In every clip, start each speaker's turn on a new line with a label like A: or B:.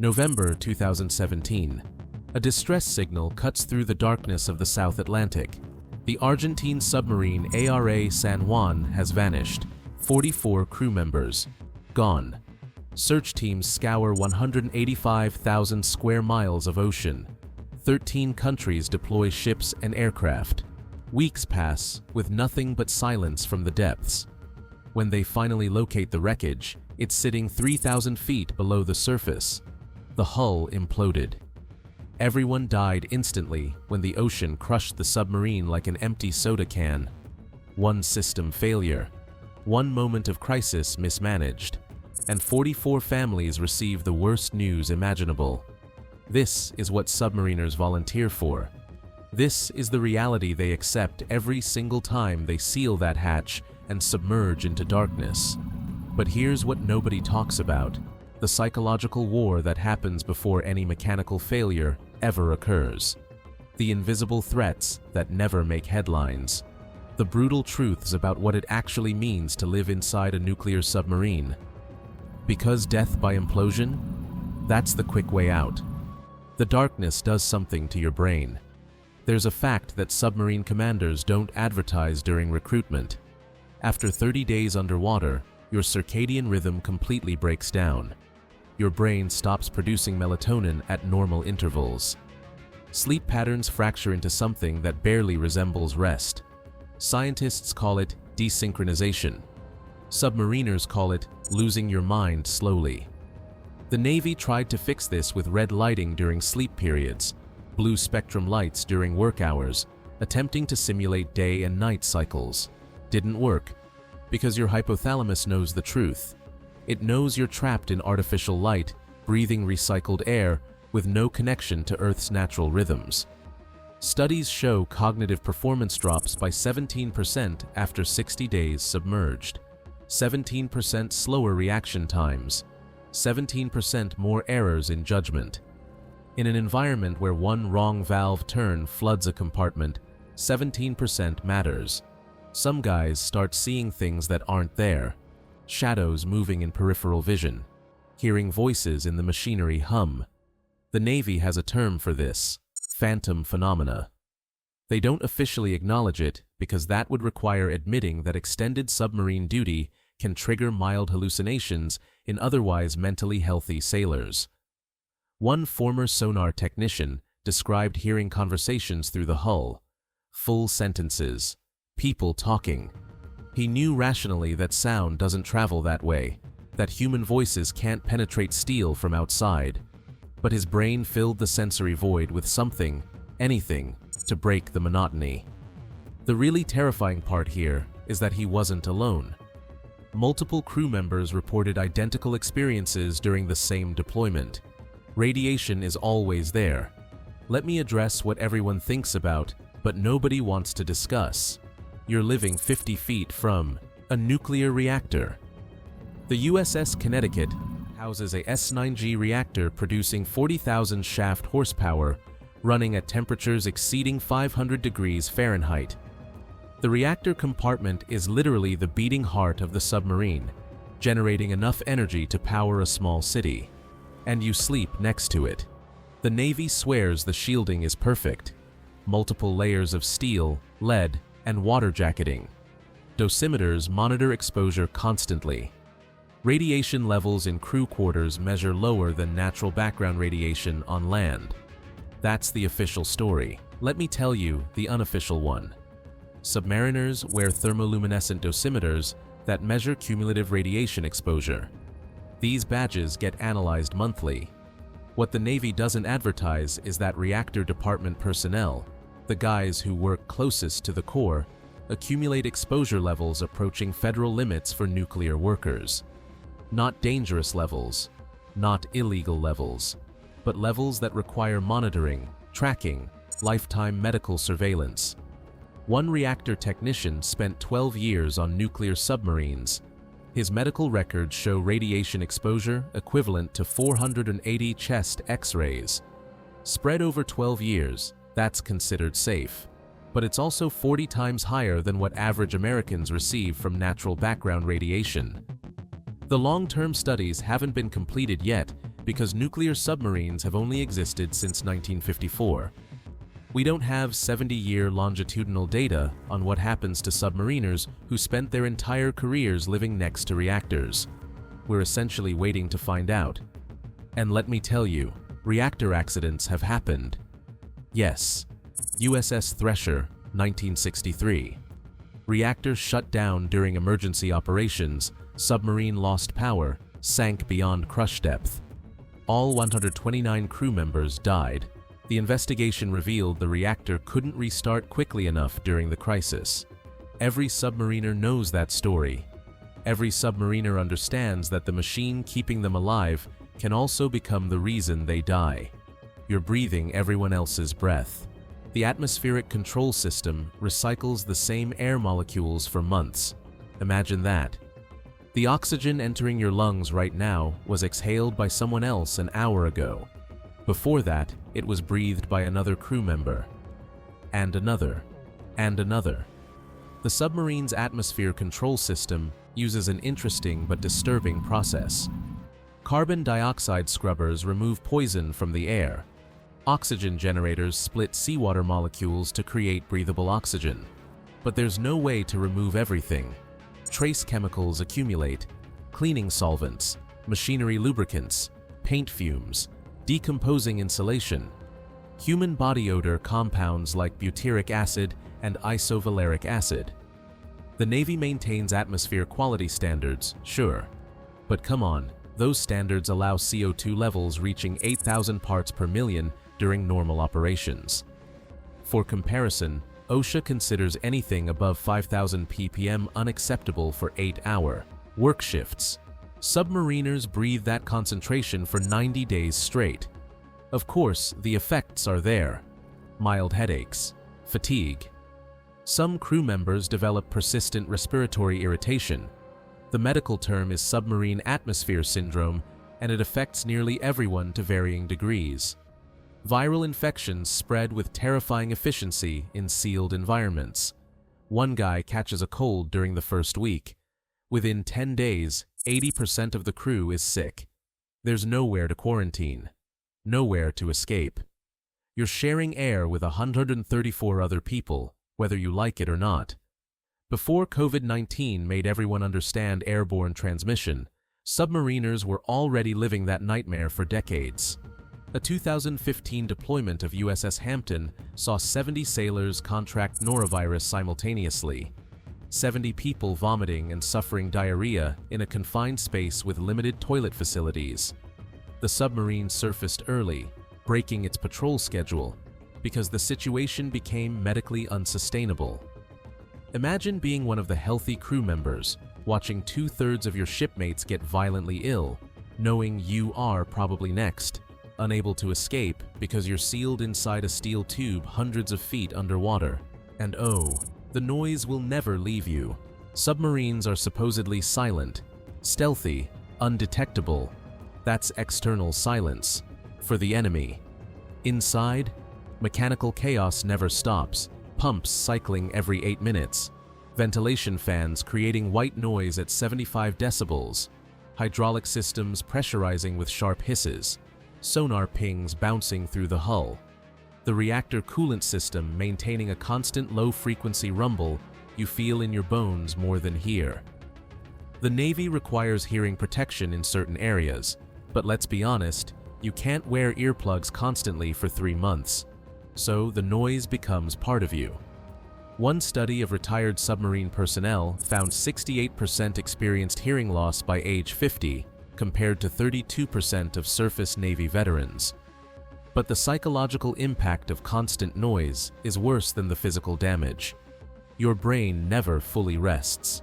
A: November 2017. A distress signal cuts through the darkness of the South Atlantic. The Argentine submarine ARA San Juan has vanished. 44 crew members gone. Search teams scour 185,000 square miles of ocean. 13 countries deploy ships and aircraft. Weeks pass with nothing but silence from the depths. When they finally locate the wreckage, it's sitting 3,000 feet below the surface. The hull imploded. Everyone died instantly when the ocean crushed the submarine like an empty soda can. One system failure, one moment of crisis mismanaged, and 44 families received the worst news imaginable. This is what submariners volunteer for. This is the reality they accept every single time they seal that hatch and submerge into darkness. But here's what nobody talks about: the psychological war that happens before any mechanical failure ever occurs. The invisible threats that never make headlines. The brutal truths about what it actually means to live inside a nuclear submarine. Because death by implosion? That's the quick way out. The darkness does something to your brain. There's a fact that submarine commanders don't advertise during recruitment. After 30 days underwater, your circadian rhythm completely breaks down. Your brain stops producing melatonin at normal intervals. Sleep patterns fracture into something that barely resembles rest. Scientists call it desynchronization. Submariners call it losing your mind slowly. The Navy tried to fix this with red lighting during sleep periods, blue spectrum lights during work hours, attempting to simulate day and night cycles. Didn't work, because your hypothalamus knows the truth. It knows you're trapped in artificial light, breathing recycled air with no connection to Earth's natural rhythms. Studies show cognitive performance drops by 17% after 60 days submerged, 17% slower reaction times, 17% more errors in judgment. In an environment where one wrong valve turn floods a compartment, 17% matters. Some guys start seeing things that aren't there, shadows moving in peripheral vision, hearing voices in the machinery hum. The Navy has a term for this: phantom phenomena. They don't officially acknowledge it because that would require admitting that extended submarine duty can trigger mild hallucinations in otherwise mentally healthy sailors. One former sonar technician described hearing conversations through the hull, full sentences, people talking. He knew rationally that sound doesn't travel that way, that human voices can't penetrate steel from outside. But his brain filled the sensory void with something, anything, to break the monotony. The really terrifying part here is that he wasn't alone. Multiple crew members reported identical experiences during the same deployment. Radiation is always there. Let me address what everyone thinks about, but nobody wants to discuss. You're living 50 feet from a nuclear reactor. The USS Connecticut houses a S9G reactor producing 40,000 shaft horsepower, running at temperatures exceeding 500 degrees Fahrenheit. The reactor compartment is literally the beating heart of the submarine, generating enough energy to power a small city. And you sleep next to it. The Navy swears the shielding is perfect. Multiple layers of steel, lead, and water jacketing. Dosimeters monitor exposure constantly. Radiation levels in crew quarters measure lower than natural background radiation on land. That's the official story. Let me tell you the unofficial one. Submariners wear thermoluminescent dosimeters that measure cumulative radiation exposure. These badges get analyzed monthly. What the Navy doesn't advertise is that reactor department personnel, the guys who work closest to the core, accumulate exposure levels approaching federal limits for nuclear workers. Not dangerous levels, not illegal levels, but levels that require monitoring, tracking, lifetime medical surveillance. One reactor technician spent 12 years on nuclear submarines. His medical records show radiation exposure equivalent to 480 chest X-rays. Spread over 12 years, that's considered safe. But it's also 40 times higher than what average Americans receive from natural background radiation. The long-term studies haven't been completed yet because nuclear submarines have only existed since 1954. We don't have 70-year longitudinal data on what happens to submariners who spent their entire careers living next to reactors. We're essentially waiting to find out. And let me tell you, reactor accidents have happened. Yes. USS Thresher, 1963. Reactor shut down during emergency operations, submarine lost power, sank beyond crush depth. All 129 crew members died. The investigation revealed the reactor couldn't restart quickly enough during the crisis. Every submariner knows that story. Every submariner understands that the machine keeping them alive can also become the reason they die. You're breathing everyone else's breath. The atmospheric control system recycles the same air molecules for months. Imagine that. The oxygen entering your lungs right now was exhaled by someone else an hour ago. Before that, it was breathed by another crew member. And another. And another. The submarine's atmosphere control system uses an interesting but disturbing process. Carbon dioxide scrubbers remove poison from the air. Oxygen generators split seawater molecules to create breathable oxygen. But there's no way to remove everything. Trace chemicals accumulate: cleaning solvents, machinery lubricants, paint fumes, decomposing insulation. Human body odor compounds like butyric acid and isovaleric acid. The Navy maintains atmosphere quality standards, sure. But come on, those standards allow CO2 levels reaching 8,000 parts per million during normal operations. For comparison, OSHA considers anything above 5,000 ppm unacceptable for 8-hour work shifts. Submariners breathe that concentration for 90 days straight. Of course, the effects are there. Mild headaches, fatigue. Some crew members develop persistent respiratory irritation. The medical term is submarine atmosphere syndrome, and it affects nearly everyone to varying degrees. Viral infections spread with terrifying efficiency in sealed environments. One guy catches a cold during the first week. Within 10 days, 80% of the crew is sick. There's nowhere to quarantine. Nowhere to escape. You're sharing air with 134 other people, whether you like it or not. Before COVID-19 made everyone understand airborne transmission, submariners were already living that nightmare for decades. A 2015 deployment of USS Hampton saw 70 sailors contract norovirus simultaneously. 70 people vomiting and suffering diarrhea in a confined space with limited toilet facilities. The submarine surfaced early, breaking its patrol schedule, because the situation became medically unsustainable. Imagine being one of the healthy crew members, watching 2/3 of your shipmates get violently ill, knowing you are probably next, unable to escape because you're sealed inside a steel tube hundreds of feet underwater. And oh, the noise will never leave you. Submarines are supposedly silent, stealthy, undetectable. That's external silence for the enemy. Inside, mechanical chaos never stops, pumps cycling every 8 minutes, ventilation fans creating white noise at 75 decibels, hydraulic systems pressurizing with sharp hisses, sonar pings bouncing through the hull, the reactor coolant system maintaining a constant low-frequency rumble you feel in your bones more than hear. The Navy requires hearing protection in certain areas, but let's be honest, you can't wear earplugs constantly for 3 months, so the noise becomes part of you. One study of retired submarine personnel found 68% experienced hearing loss by age 50, compared to 32% of surface Navy veterans. But the psychological impact of constant noise is worse than the physical damage. Your brain never fully rests.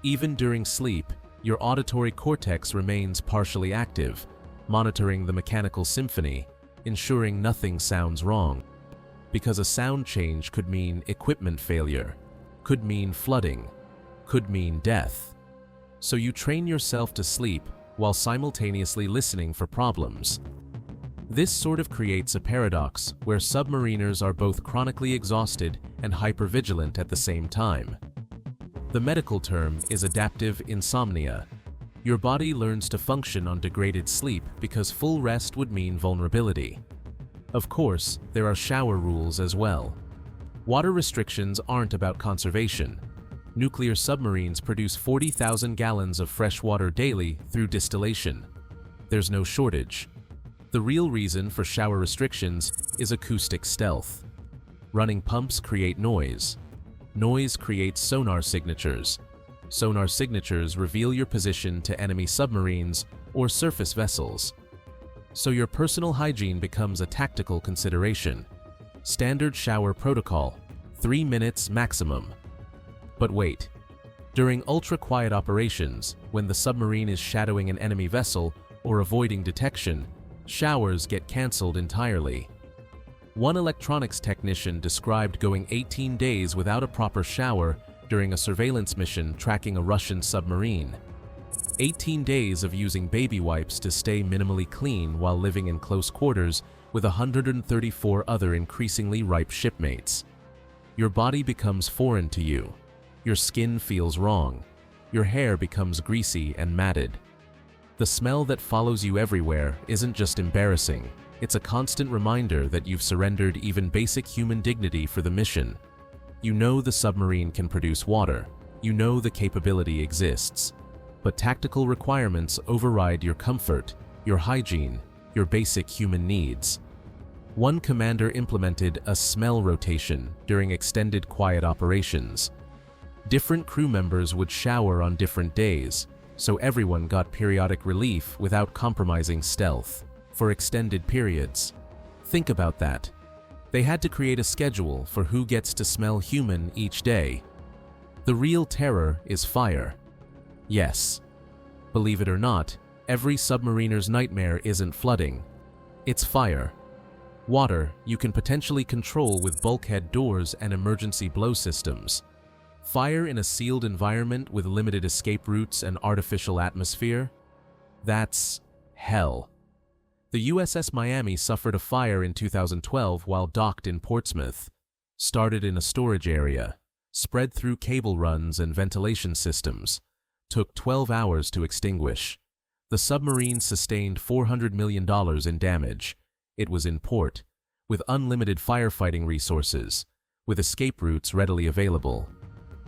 A: Even during sleep, your auditory cortex remains partially active, monitoring the mechanical symphony, ensuring nothing sounds wrong. Because a sound change could mean equipment failure, could mean flooding, could mean death. So you train yourself to sleep while simultaneously listening for problems. This sort of creates a paradox where submariners are both chronically exhausted and hypervigilant at the same time. The medical term is adaptive insomnia. Your body learns to function on degraded sleep because full rest would mean vulnerability. Of course, there are shower rules as well. Water restrictions aren't about conservation. Nuclear submarines produce 40,000 gallons of fresh water daily through distillation. There's no shortage. The real reason for shower restrictions is acoustic stealth. Running pumps create noise. Noise creates sonar signatures. Sonar signatures reveal your position to enemy submarines or surface vessels. So your personal hygiene becomes a tactical consideration. Standard shower protocol, 3 minutes maximum. But wait, during ultra-quiet operations, when the submarine is shadowing an enemy vessel or avoiding detection, showers get cancelled entirely. One electronics technician described going 18 days without a proper shower during a surveillance mission tracking a Russian submarine. 18 days of using baby wipes to stay minimally clean while living in close quarters with 134 other increasingly ripe shipmates. Your body becomes foreign to you. Your skin feels wrong. Your hair becomes greasy and matted. The smell that follows you everywhere isn't just embarrassing, it's a constant reminder that you've surrendered even basic human dignity for the mission. You know the submarine can produce water. You know the capability exists. But tactical requirements override your comfort, your hygiene, your basic human needs. One commander implemented a smell rotation during extended quiet operations. Different crew members would shower on different days, so everyone got periodic relief without compromising stealth, for extended periods. Think about that. They had to create a schedule for who gets to smell human each day. The real terror is fire. Yes. Believe it or not, every submariner's nightmare isn't flooding. It's fire. Water you can potentially control with bulkhead doors and emergency blow systems. Fire in a sealed environment with limited escape routes and artificial atmosphere? That's hell. The USS Miami suffered a fire in 2012 while docked in Portsmouth. Started in a storage area, spread through cable runs and ventilation systems. Took 12 hours to extinguish. The submarine sustained $400 million in damage. It was in port, with unlimited firefighting resources, with escape routes readily available.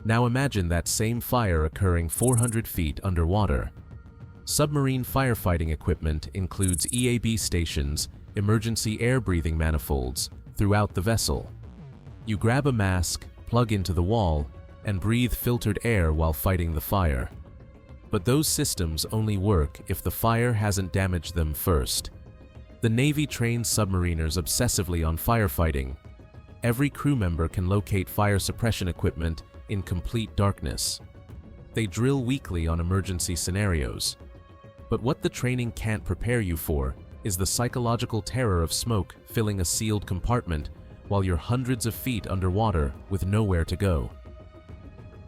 A: Now imagine that same fire occurring 400 feet underwater. Submarine firefighting equipment includes EAB stations, emergency air breathing manifolds, throughout the vessel. You grab a mask, plug into the wall, and breathe filtered air while fighting the fire. But those systems only work if the fire hasn't damaged them first. The Navy trains submariners obsessively on firefighting. Every crew member can locate fire suppression equipment in complete darkness. They drill weekly on emergency scenarios. But what the training can't prepare you for is the psychological terror of smoke filling a sealed compartment while you're hundreds of feet underwater with nowhere to go.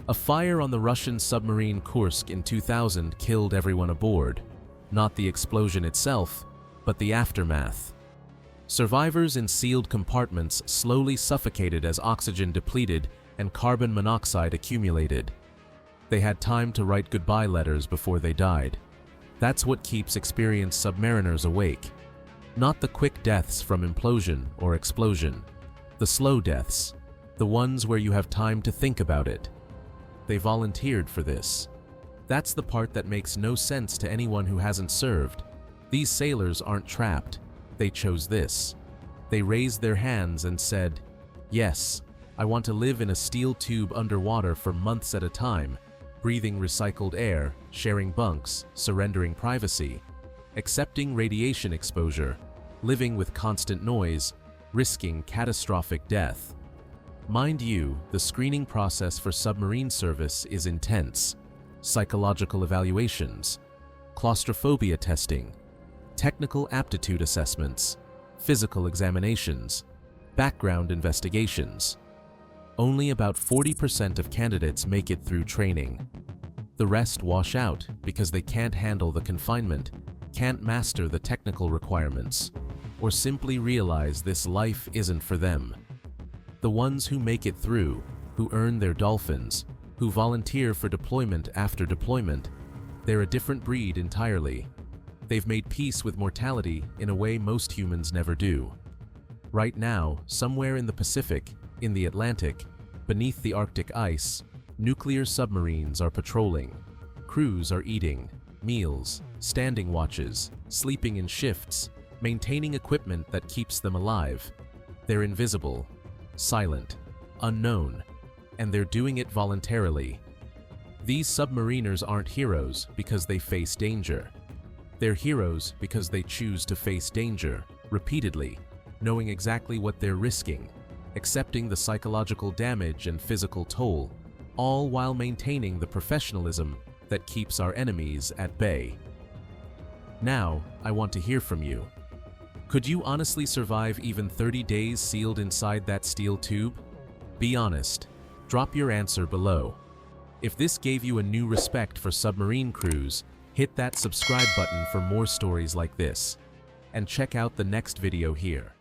A: A fire on the Russian submarine Kursk in 2000 killed everyone aboard. Not the explosion itself, but the aftermath. Survivors in sealed compartments slowly suffocated as oxygen depleted and carbon monoxide accumulated. They had time to write goodbye letters before they died. That's what keeps experienced submariners awake. Not the quick deaths from implosion or explosion. The slow deaths. The ones where you have time to think about it. They volunteered for this. That's the part that makes no sense to anyone who hasn't served. These sailors aren't trapped. They chose this. They raised their hands and said, "Yes, I want to live in a steel tube underwater for months at a time, breathing recycled air, sharing bunks, surrendering privacy, accepting radiation exposure, living with constant noise, risking catastrophic death." Mind you, the screening process for submarine service is intense. Psychological evaluations, claustrophobia testing, technical aptitude assessments, physical examinations, background investigations. Only about 40% of candidates make it through training. The rest wash out because they can't handle the confinement, can't master the technical requirements, or simply realize this life isn't for them. The ones who make it through, who earn their dolphins, who volunteer for deployment after deployment, They're a different breed entirely. They've made peace with mortality in a way most humans never do. Right now, somewhere in the Pacific, in the Atlantic, beneath the Arctic ice, nuclear submarines are patrolling. Crews are eating meals, standing watches, sleeping in shifts, maintaining equipment that keeps them alive. They're invisible, silent, unknown, and they're doing it voluntarily. These submariners aren't heroes because they face danger. They're heroes because they choose to face danger, repeatedly, knowing exactly what they're risking, accepting the psychological damage and physical toll, all while maintaining the professionalism that keeps our enemies at bay. Now, I want to hear from you. Could you honestly survive even 30 days sealed inside that steel tube? Be honest. Drop your answer below. If this gave you a new respect for submarine crews, hit that subscribe button for more stories like this. And check out the next video here.